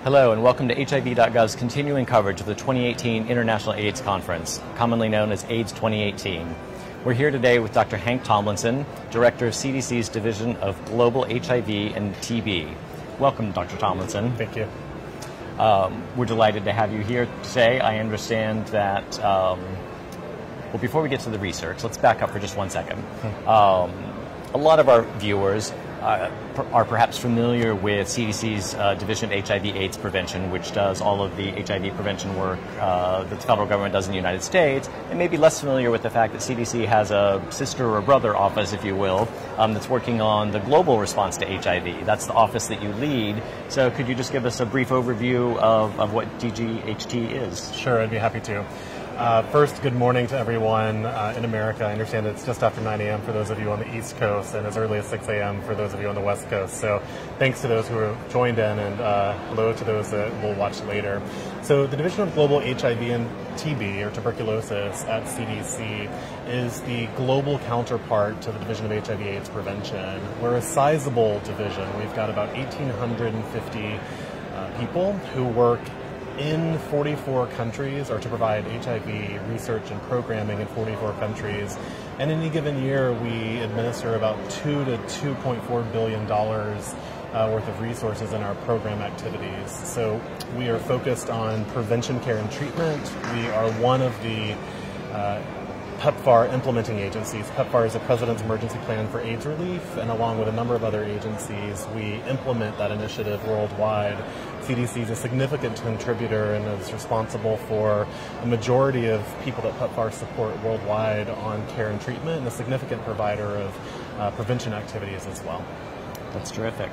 Hello and welcome to HIV.gov's continuing coverage of the 2018 International AIDS Conference, commonly known as AIDS 2018. We're here today with Dr. Hank Tomlinson, Director of CDC's Division of Global HIV and TB. Welcome, Dr. Tomlinson. Thank you. We're delighted to have you here today. I understand that, well, before we get to the research, let's back up for just 1 second. A lot of our viewers are perhaps familiar with CDC's Division of HIV/AIDS Prevention, which does all of the HIV prevention work that the federal government does in the United States, and maybe less familiar with the fact that CDC has a sister or brother office, if you will, that's working on the global response to HIV. That's the office that you lead. So could you just give us a brief overview of what DGHT is? Sure, I'd be happy to. First, good morning to everyone in America. I understand it's just after 9 a.m. for those of you on the East Coast and as early as 6 a.m. for those of you on the West Coast. So thanks to those who have joined in, and hello to those that will watch later. So the Division of Global HIV and TB, or tuberculosis, at CDC is the global counterpart to the Division of HIV/AIDS Prevention. We're a sizable division. We've got about 1,850 people who work in 44 countries, or to provide HIV research and programming in 44 countries. And in any given year, we administer about $2 to $2.4 billion worth of resources in our program activities. So we are focused on prevention, care, and treatment. We are one of the PEPFAR implementing agencies. PEPFAR is the President's Emergency Plan for AIDS Relief, and along with a number of other agencies, we implement that initiative worldwide. CDC is a significant contributor and is responsible for a majority of people that PEPFAR support worldwide on care and treatment, and a significant provider of prevention activities as well. That's terrific.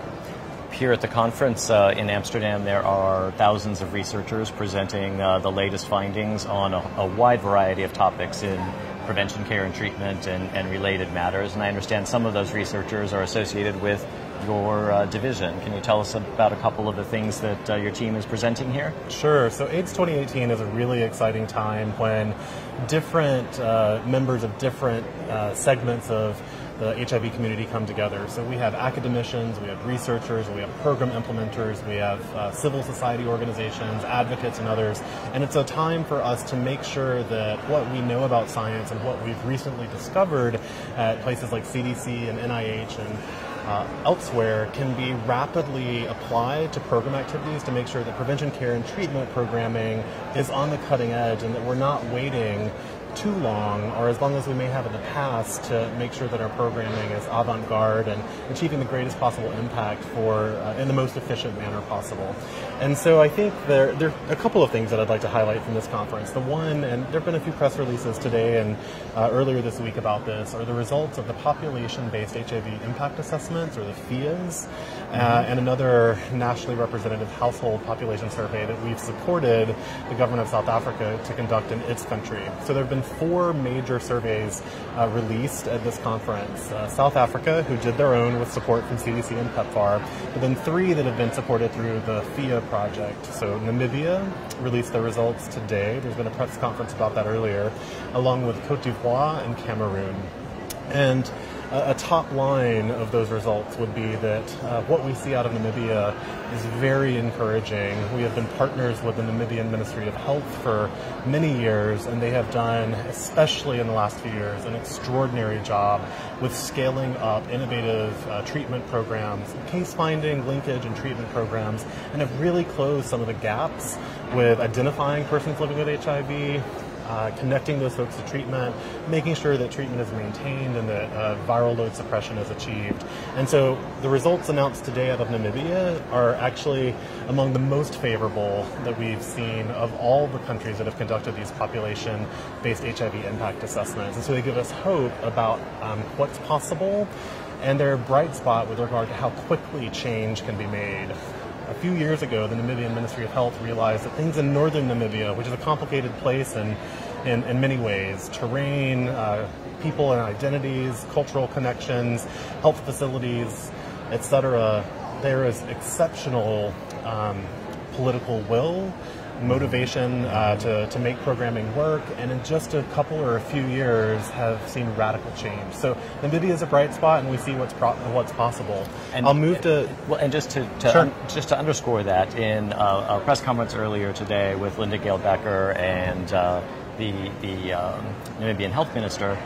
Here at the conference in Amsterdam, there are thousands of researchers presenting the latest findings on a wide variety of topics in prevention, care, and treatment and related matters. And I understand some of those researchers are associated with your division. Can you tell us about a couple of the things that your team is presenting here? Sure. So AIDS 2018 is a really exciting time when different members of different segments of the HIV community come together. So we have academicians, we have researchers, we have program implementers, we have civil society organizations, advocates, and others. And it's a time for us to make sure that what we know about science and what we've recently discovered at places like CDC and NIH and elsewhere can be rapidly applied to program activities to make sure that prevention, care, and treatment programming is on the cutting edge, and that we're not waiting too long, or as long as we may have in the past, to make sure that our programming is avant-garde and achieving the greatest possible impact for in the most efficient manner possible. And so I think there are a couple of things that I'd like to highlight from this conference. The one, and there have been a few press releases today and earlier this week about this, are the results of the population-based HIV impact assessments, or the FIAs, and another nationally representative household population survey that we've supported the government of South Africa to conduct in its country. So there have been 4 major surveys released at this conference. South Africa, who did their own with support from CDC and PEPFAR, but then 3 that have been supported through the FIA project. So Namibia released their results today. There's been a press conference about that earlier, along with Cote d'Ivoire and Cameroon. And a top line of those results would be that what we see out of Namibia is very encouraging. We have been partners with the Namibian Ministry of Health for many years, and they have done, especially in the last few years, an extraordinary job with scaling up innovative treatment programs, case finding, linkage, and treatment programs, and have really closed some of the gaps with identifying persons living with HIV, connecting those folks to treatment, making sure that treatment is maintained and that viral load suppression is achieved. And so the results announced today out of Namibia are actually among the most favorable that we've seen of all the countries that have conducted these population-based HIV impact assessments. And so they give us hope about what's possible, and they're a bright spot with regard to how quickly change can be made. A few years ago, the Namibian Ministry of Health realized that things in northern Namibia, which is a complicated place in many ways, terrain, people and identities, cultural connections, health facilities, etc., there is exceptional political will motivation to make programming work, and in just a couple or a few years have seen radical change. So Namibia is a bright spot, and we see what's possible. And I'll move to just to Sure. just to underscore that, in a press conference earlier today with Linda Gale Becker and the Namibian health minister,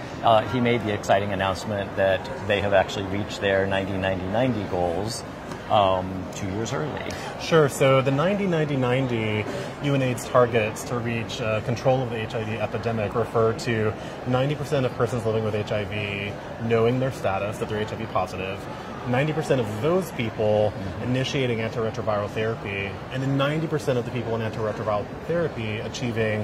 he made the exciting announcement that they have actually reached their 90-90-90 goals 2 years early. Sure. So the 90-90-90 UNAIDS targets to reach control of the HIV epidemic refer to 90% of persons living with HIV knowing their status, that they're HIV positive, 90% of those people initiating antiretroviral therapy, and then 90% of the people in antiretroviral therapy achieving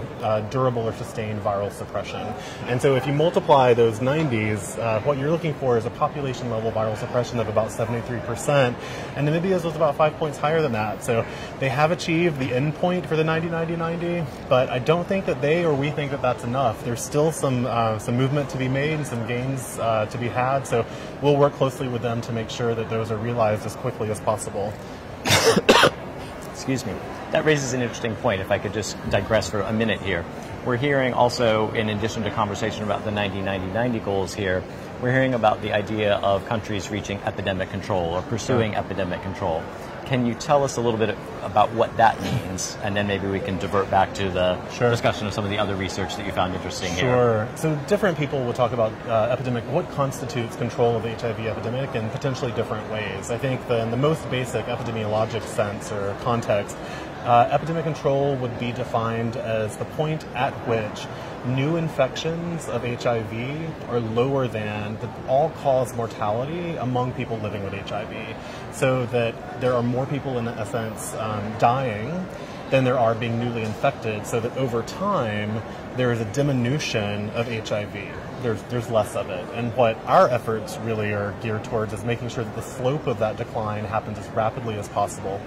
durable or sustained viral suppression. And so if you multiply those 90s, what you're looking for is a population-level viral suppression of about 73%, and Namibia's was about 5 points higher than that. So they have achieved the endpoint for the 90-90-90, but I don't think that they or we think that that's enough. There's still some movement to be made and some gains to be had, so we'll work closely with them to make sure that those are realized as quickly as possible. Excuse me. That raises an interesting point, if I could just digress for a minute here. We're hearing also, in addition to conversation about the 90-90-90 goals here, we're hearing about the idea of countries reaching epidemic control or pursuing epidemic control. Can you tell us a little bit about what that means? And then maybe we can divert back to the discussion of some of the other research that you found interesting here. Sure. So different people will talk about what constitutes control of the HIV epidemic in potentially different ways. I think in the most basic epidemiologic sense or context, epidemic control would be defined as the point at which new infections of HIV are lower than the all-cause mortality among people living with HIV, so that there are more people, in a sense, dying than there are being newly infected, so that over time there is a diminution of HIV. There's less of it. And what our efforts really are geared towards is making sure that the slope of that decline happens as rapidly as possible.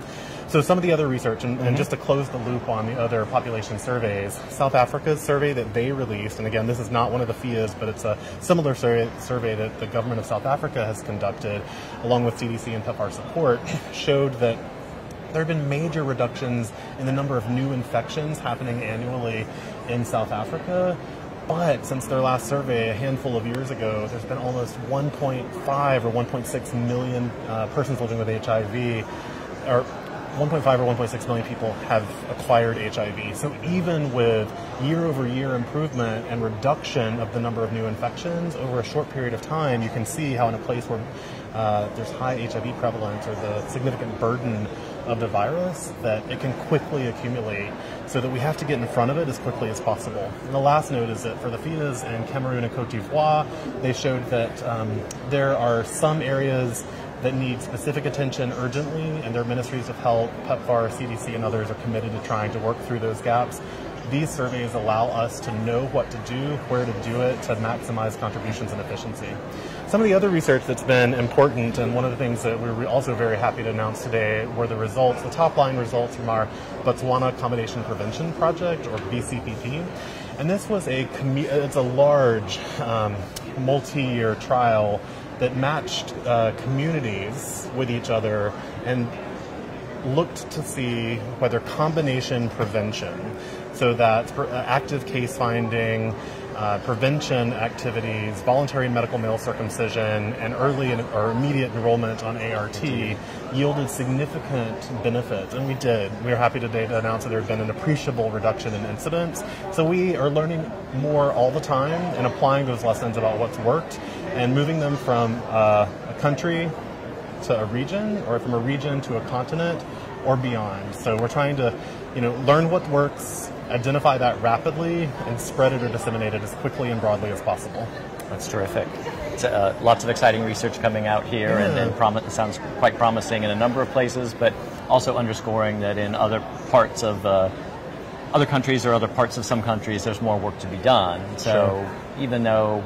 So some of the other research, and just to close the loop on the other population surveys, South Africa's survey that they released, and again, this is not one of the FIAs, but it's a similar survey that the government of South Africa has conducted, along with CDC and PEPFAR support, showed that there have been major reductions in the number of new infections happening annually in South Africa. But since their last survey a handful of years ago, there's been almost 1.5 or 1.6 million persons living with HIV, or 1.5 or 1.6 million people have acquired HIV. So even with year-over-year improvement and reduction of the number of new infections over a short period of time, you can see how in a place where there's high HIV prevalence or the significant burden of the virus, that it can quickly accumulate, so that we have to get in front of it as quickly as possible. And the last note is that for the FIAs in Cameroon and Cote d'Ivoire, they showed that there are some areas that need specific attention urgently, and their ministries of health, PEPFAR, CDC, and others are committed to trying to work through those gaps. These surveys allow us to know what to do, where to do it, to maximize contributions and efficiency. Some of the other research that's been important, and one of the things that we're also very happy to announce today, were the results, the top-line results from our Botswana Combination Prevention Project, or BCPP. And this was it's a large multi-year trial that matched communities with each other and looked to see whether combination prevention, so that's active case finding, prevention activities, voluntary medical male circumcision, and early or immediate enrollment on ART yielded significant benefit. And we did. We are happy today to announce that there had been an appreciable reduction in incidence. So we are learning more all the time and applying those lessons about what's worked and moving them from a country to a region, or from a region to a continent, or beyond. So we're trying to, learn what works, identify that rapidly, and spread it or disseminate it as quickly and broadly as possible. That's terrific. It's, lots of exciting research coming out here, and it sounds quite promising in a number of places, but also underscoring that in other parts of other countries or other parts of some countries, there's more work to be done. So even though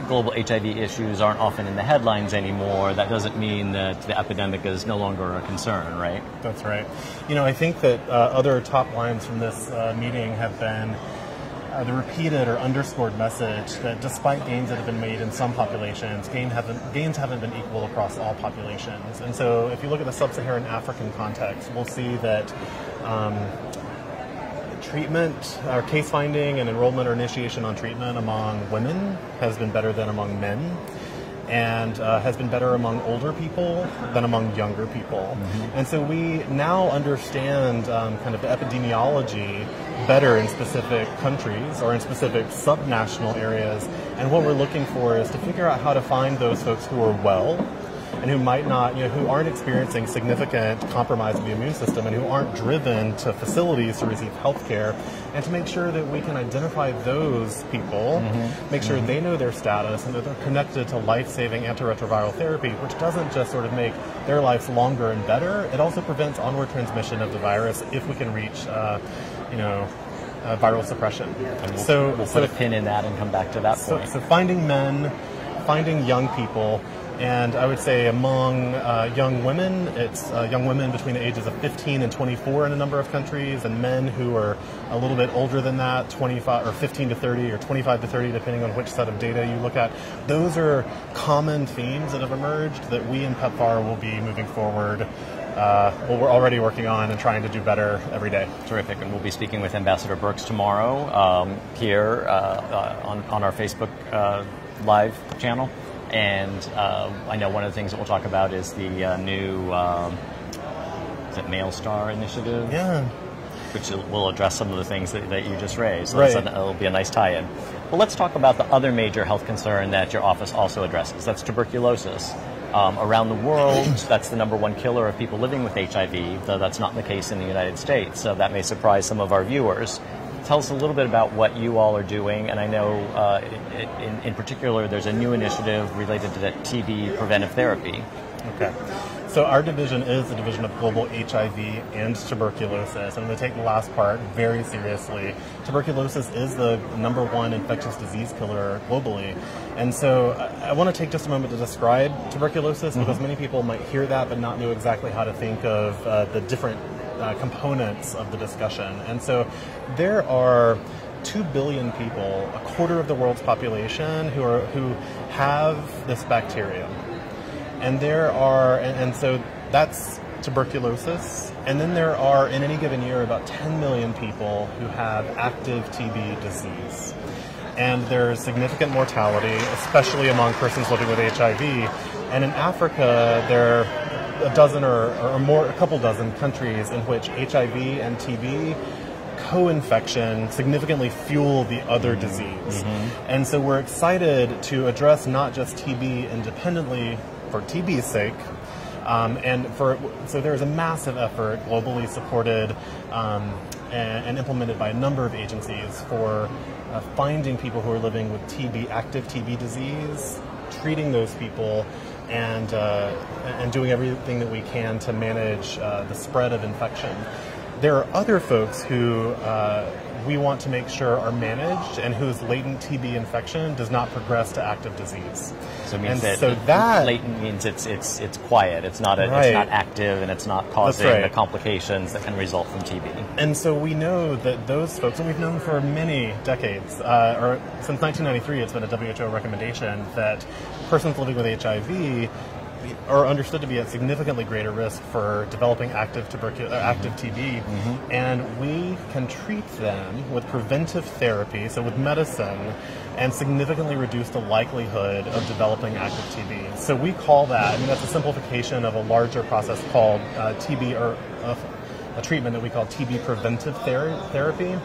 global HIV issues aren't often in the headlines anymore, that doesn't mean that the epidemic is no longer a concern, right? That's right. I think that other top lines from this meeting have been the repeated or underscored message that despite gains that have been made in some populations, gains haven't been equal across all populations. And so if you look at the sub-Saharan African context, we'll see that treatment, our case finding and enrollment or initiation on treatment among women has been better than among men, and has been better among older people than among younger people. And so we now understand kind of the epidemiology better in specific countries or in specific subnational areas. And what we're looking for is to figure out how to find those folks who are well and who might not, who aren't experiencing significant compromise of the immune system and who aren't driven to facilities to receive health care, and to make sure that we can identify those people, make sure they know their status and that they're connected to life-saving antiretroviral therapy, which doesn't just sort of make their lives longer and better, it also prevents onward transmission of the virus if we can reach, viral suppression. And we'll put a pin in that and come back to that point. So finding men, finding young people, and I would say among young women, it's young women between the ages of 15 and 24 in a number of countries, and men who are a little bit older than that, 25 or 15 to 30 or 25 to 30, depending on which set of data you look at. Those are common themes that have emerged that we in PEPFAR will be moving forward. We're already working on and trying to do better every day. Terrific, and we'll be speaking with Ambassador Birx tomorrow here on our Facebook live channel. And I know one of the things that we'll talk about is the new is it Male Star initiative? Yeah. Which will address some of the things that you just raised. So right. It'll be a nice tie-in. Well, let's talk about the other major health concern that your office also addresses. That's tuberculosis. Around the world, that's the #1 killer of people living with HIV, though that's not the case in the United States. So that may surprise some of our viewers. Tell us a little bit about what you all are doing, and I know in particular there's a new initiative related to TB preventive therapy. Okay. So our division is the division of global HIV and tuberculosis. I'm going to take the last part very seriously. Tuberculosis is the #1 infectious disease killer globally. And so I want to take just a moment to describe tuberculosis because many people might hear that but not know exactly how to think of the different components of the discussion. And so there are 2 billion people, a quarter of the world's population, who have this bacterium. And so that's tuberculosis. And then there are, in any given year, about 10 million people who have active TB disease. And there's significant mortality, especially among persons living with HIV. And in Africa, there are a couple dozen countries in which HIV and TB co-infection significantly fuel the other disease. And so we're excited to address not just TB independently for TB's sake, so there's a massive effort globally supported and implemented by a number of agencies for finding people who are living with active TB disease, treating those people, and doing everything that we can to manage the spread of infection. There are other folks who we want to make sure are managed and whose latent TB infection does not progress to active disease. So it means that latent means it's quiet. It's not it's not active, and it's not causing the complications that can result from TB. And so we know that those folks, and we've known for many decades, or since 1993, it's been a WHO recommendation that persons living with HIV are understood to be at significantly greater risk for developing active TB, and we can treat them with preventive therapy, so with medicine, and significantly reduce the likelihood of developing active TB. So we call that, that's a simplification of a larger process called TB, or a treatment that we call TB preventive therapy.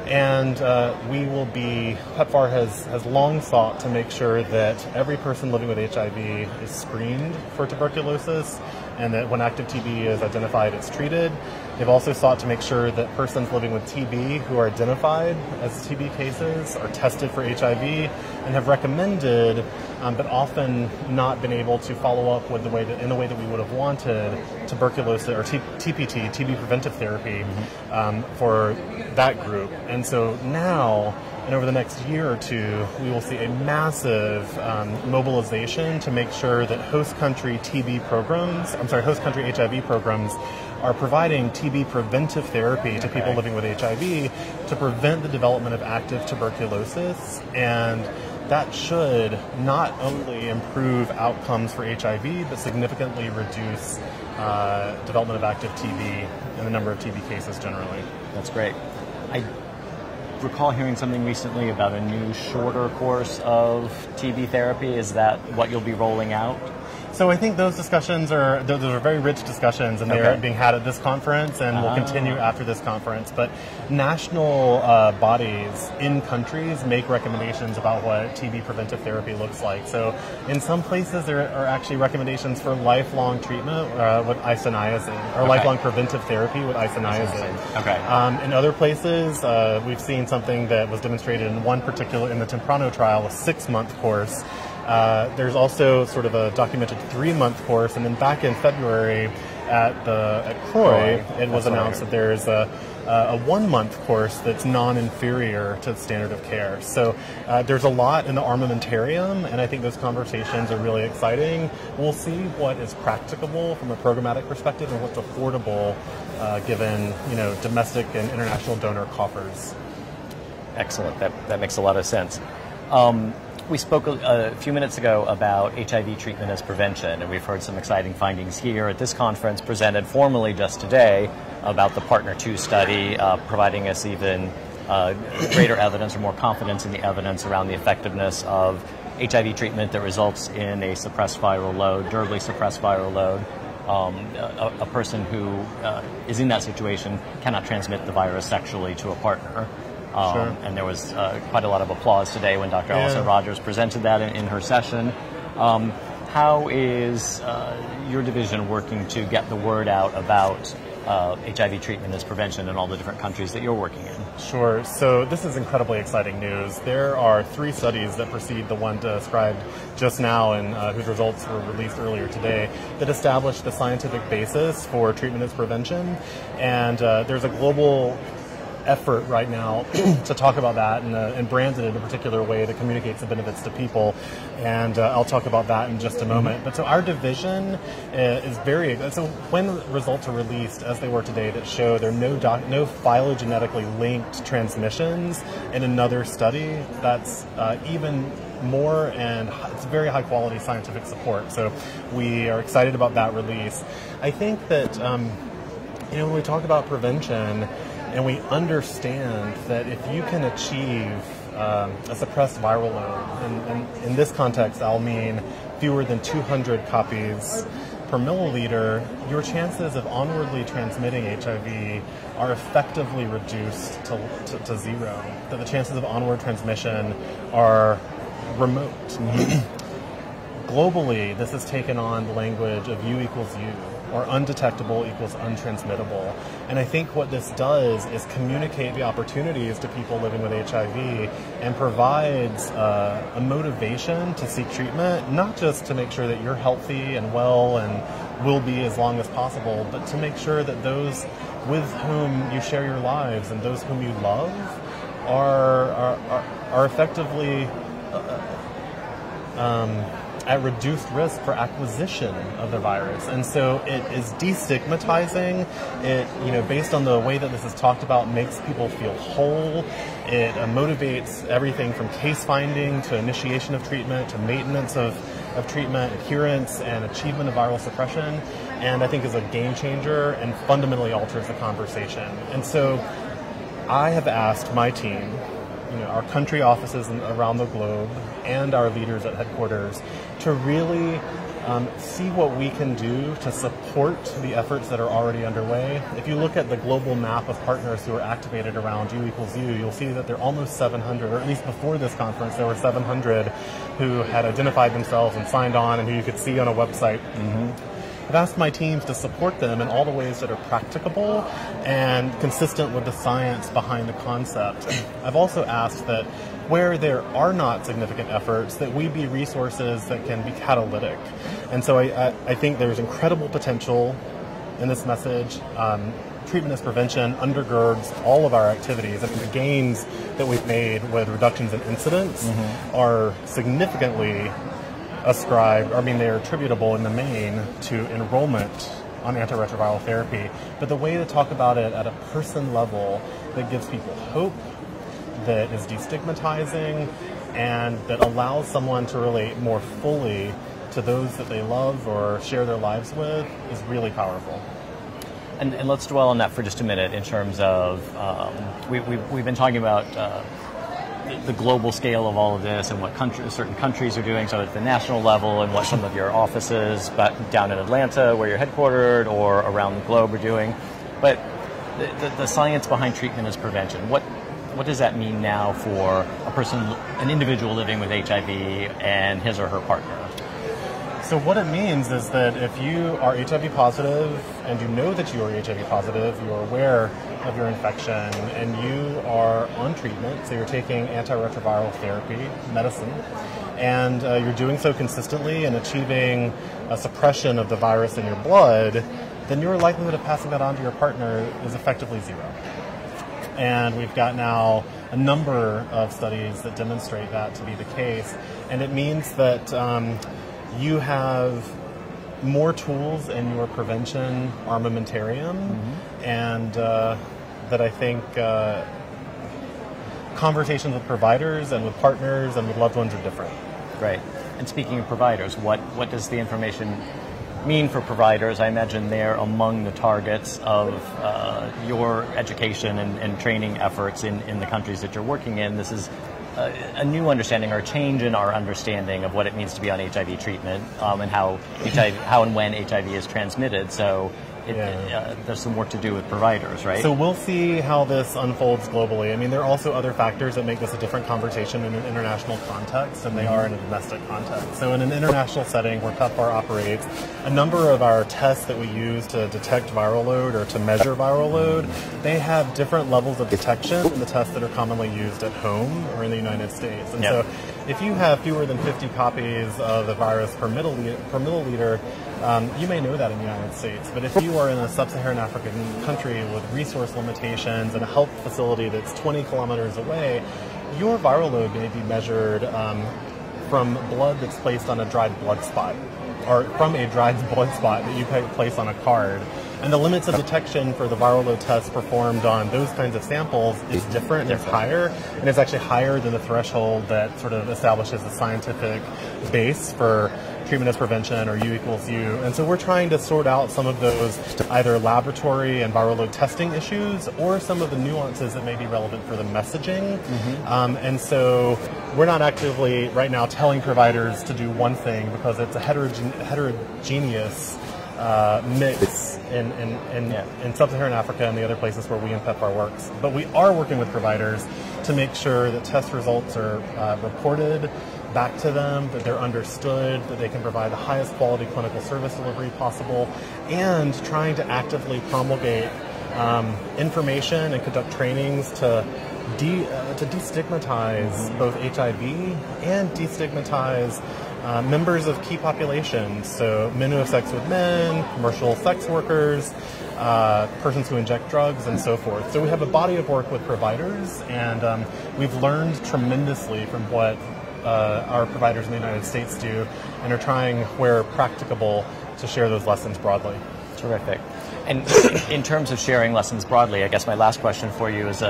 And PEPFAR has long sought to make sure that every person living with HIV is screened for tuberculosis, and that when active TB is identified, it's treated. They've also sought to make sure that persons living with TB who are identified as TB cases are tested for HIV, and have recommended, but often not been able to follow up with in the way that we would have wanted, tuberculosis or TPT, TB preventive therapy, for that group. And so now, and over the next year or two, we will see a massive mobilization to make sure that host country HIV programs are providing TB preventive therapy to people living with HIV to prevent the development of active tuberculosis. And that should not only improve outcomes for HIV, but significantly reduce development of active TB and the number of TB cases generally. That's great. I recall hearing something recently about a new shorter course of TB therapy. Is that what you'll be rolling out? So I think those discussions those are very rich discussions, and they're being had at this conference and will continue after this conference. But national bodies in countries make recommendations about what TB preventive therapy looks like. So in some places there are actually recommendations for lifelong treatment with isoniazid, or lifelong preventive therapy with isoniazid. Okay. In other places, we've seen something that was demonstrated in the Temprano trial, a 6-month course. There's also sort of a documented 3-month course, and then back in February at CROI, it was announced that there's a 1-month course that's non-inferior to the standard of care. So there's a lot in the armamentarium, and I think those conversations are really exciting. We'll see what is practicable from a programmatic perspective and what's affordable given domestic and international donor coffers. Excellent. That makes a lot of sense. We spoke a few minutes ago about HIV treatment as prevention, and we've heard some exciting findings here at this conference presented formally just today about the Partner 2 study, providing us even greater evidence or more confidence in the evidence around the effectiveness of HIV treatment that results in a suppressed viral load, durably suppressed viral load. A person who is in that situation cannot transmit the virus sexually to a partner. Sure. And there was quite a lot of applause today when Dr. Alison Rogers presented that in her session. How is your division working to get the word out about HIV treatment as prevention in all the different countries that you're working in? Sure. So this is incredibly exciting news. There are 3 studies that precede the one described just now and whose results were released earlier today that establish the scientific basis for treatment as prevention. And there's a global effort right now to talk about that and brand it in a particular way that communicates the benefits to people. And I'll talk about that in just a moment. But so our division is so when results are released, as they were today, that show there are no phylogenetically linked transmissions in another study, that's even more, and it's very high quality scientific support. So we are excited about that release. I think that when we talk about prevention, and we understand that if you can achieve a suppressed viral load, and in this context I'll mean fewer than 200 copies per milliliter, your chances of onwardly transmitting HIV are effectively reduced to zero. That the chances of onward transmission are remote. Globally, this has taken on the language of U equals U, or undetectable equals untransmittable. And I think what this does is communicate the opportunities to people living with HIV and provides a motivation to seek treatment, not just to make sure that you're healthy and well and will be as long as possible, but to make sure that those with whom you share your lives and those whom you love are effectively at reduced risk for acquisition of the virus. And so it is destigmatizing. It, based on the way that this is talked about, makes people feel whole. It motivates everything from case finding to initiation of treatment to maintenance of treatment, adherence, and achievement of viral suppression. And I think is a game changer and fundamentally alters the conversation. And so I have asked my team, our country offices around the globe and our leaders at headquarters to really see what we can do to support the efforts that are already underway. If you look at the global map of partners who are activated around U equals U, you'll see that there are almost 700, or at least before this conference, there were 700 who had identified themselves and signed on and who you could see on a website. I've asked my teams to support them in all the ways that are practicable and consistent with the science behind the concept. I've also asked that where there are not significant efforts, that we be resources that can be catalytic. And so I think there's incredible potential in this message. Treatment as prevention undergirds all of our activities. I think the gains that we've made with reductions in incidence are significantly they're attributable in the main to enrollment on antiretroviral therapy. But the way to talk about it at a person level that gives people hope, that is destigmatizing, and that allows someone to relate more fully to those that they love or share their lives with is really powerful. And let's dwell on that for just a minute in terms of, we've been talking about the global scale of all of this and what certain countries are doing, so at the national level, and what some of your offices down in Atlanta, where you're headquartered, or around the globe are doing. But the science behind treatment is prevention. What does that mean now for an individual living with HIV and his or her partner? So what it means is that if you are HIV positive and you know that you are HIV positive, you are aware of your infection, and you are on treatment, so you're taking antiretroviral therapy, medicine, and you're doing so consistently and achieving a suppression of the virus in your blood, then your likelihood of passing that on to your partner is effectively zero. And we've got now a number of studies that demonstrate that to be the case, and it means that you have more tools in your prevention armamentarium, and that I think conversations with providers and with partners and with loved ones are different. Right. And speaking of providers, what does the information mean for providers? I imagine they're among the targets of your education and training efforts in the countries that you're working in. This is a new understanding, or a change in our understanding of what it means to be on HIV treatment, and how and when HIV is transmitted. So there's some work to do with providers, right? So we'll see how this unfolds globally. I mean, there are also other factors that make this a different conversation in an international context than they are in a domestic context. So in an international setting where PEPFAR operates, a number of our tests that we use to detect viral load or to measure viral load, they have different levels of detection than the tests that are commonly used at home or in the United States. And so if you have fewer than 50 copies of the virus per milliliter, you may know that in the United States. But if you are in a sub-Saharan African country with resource limitations and a health facility that's 20 kilometers away, your viral load may be measured from blood that's placed on a dried blood spot, or from a dried blood spot that you place on a card. And the limits of detection for the viral load tests performed on those kinds of samples is different, it's higher, and it's actually higher than the threshold that sort of establishes a scientific base for treatment as prevention, or U equals U. And so we're trying to sort out some of those either laboratory and viral load testing issues, or some of the nuances that may be relevant for the messaging. And so we're not actively right now telling providers to do one thing, because it's a heterogeneous mix in sub-Saharan Africa and the other places where we in PEPFAR works. But we are working with providers to make sure that test results are reported back to them, that they're understood, that they can provide the highest quality clinical service delivery possible, and trying to actively promulgate information and conduct trainings to destigmatize both HIV and destigmatize members of key populations, so men who have sex with men, commercial sex workers, persons who inject drugs, and so forth. So we have a body of work with providers, and we've learned tremendously from what our providers in the United States do, and are trying, where practicable, to share those lessons broadly. Terrific. And in terms of sharing lessons broadly, I guess my last question for you is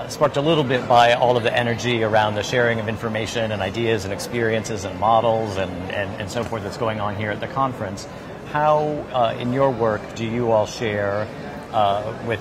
sparked a little bit by all of the energy around the sharing of information and ideas and experiences and models and so forth that's going on here at the conference. How, in your work, do you all share with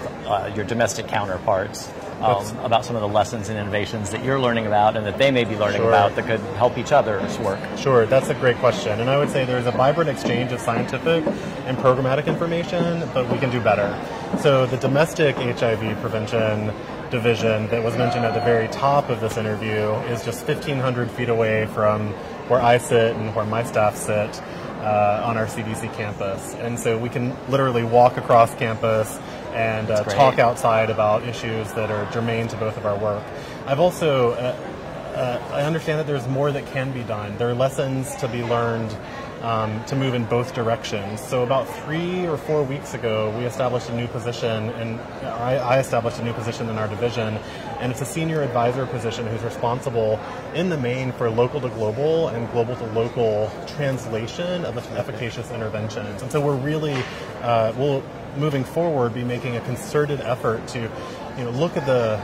your domestic counterparts about some of the lessons and innovations that you're learning about and that they may be learning about that could help each other's work? Sure, that's a great question. And I would say there's a vibrant exchange of scientific and programmatic information, but we can do better. So the domestic HIV prevention division that was mentioned at the very top of this interview is just 1,500 feet away from where I sit and where my staff sit on our CDC campus. And so we can literally walk across campus and talk outside about issues that are germane to both of our work. I've also, I understand that there's more that can be done. There are lessons to be learned to move in both directions. So about 3 or 4 weeks ago, we established a new position, and I established a new position in our division, and it's a senior advisor position who's responsible in the main for local to global and global to local translation of efficacious interventions. And so we're really, we'll moving forward be making a concerted effort to look at the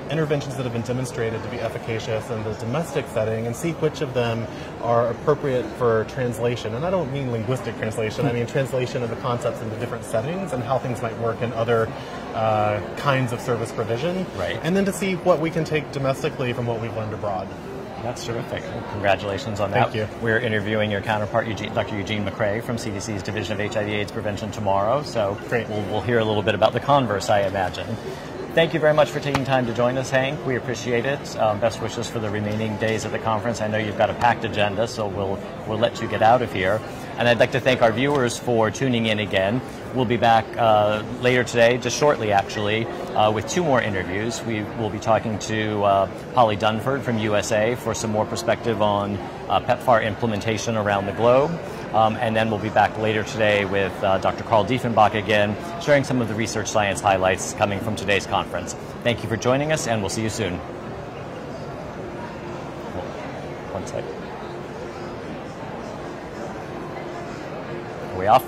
interventions that have been demonstrated to be efficacious in the domestic setting and see which of them are appropriate for translation. And I don't mean linguistic translation, I mean translation of the concepts into different settings and how things might work in other kinds of service provision. Right. And then to see what we can take domestically from what we've learned abroad. That's terrific. Congratulations on that. Thank you. We're interviewing your counterpart, Dr. Eugene McCrae from CDC's Division of HIV/AIDS Prevention tomorrow, so Great. We'll hear a little bit about the converse, I imagine. Thank you very much for taking time to join us, Hank. We appreciate it. Best wishes for the remaining days of the conference. I know you've got a packed agenda, so we'll let you get out of here. And I'd like to thank our viewers for tuning in again. We'll be back later today, just shortly actually, with 2 more interviews. We will be talking to Holly Dunford from USA for some more perspective on PEPFAR implementation around the globe. And then we'll be back later today with Dr. Carl Diefenbach again, sharing some of the research science highlights coming from today's conference. Thank you for joining us, and we'll see you soon. One sec. Are we off?